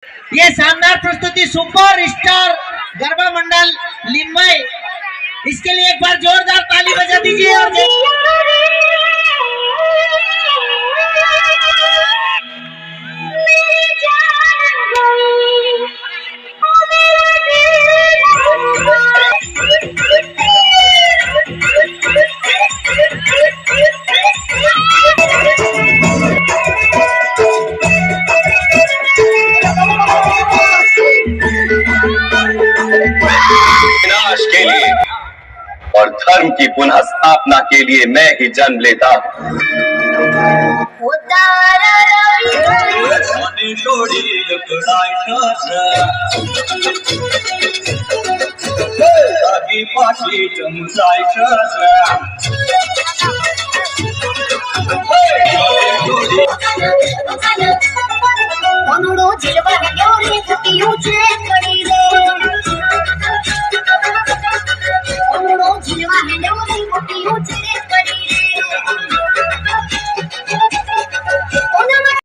ये शानदार प्रस्तुति सुपर स्टार गरबा मंडल लिम्बई, इसके लिए एक बार जोरदार ताली बजा दीजिए। और विनाश के लिए और धर्म की पुनः स्थापना के लिए मैं ही जन्म लेता Zilwa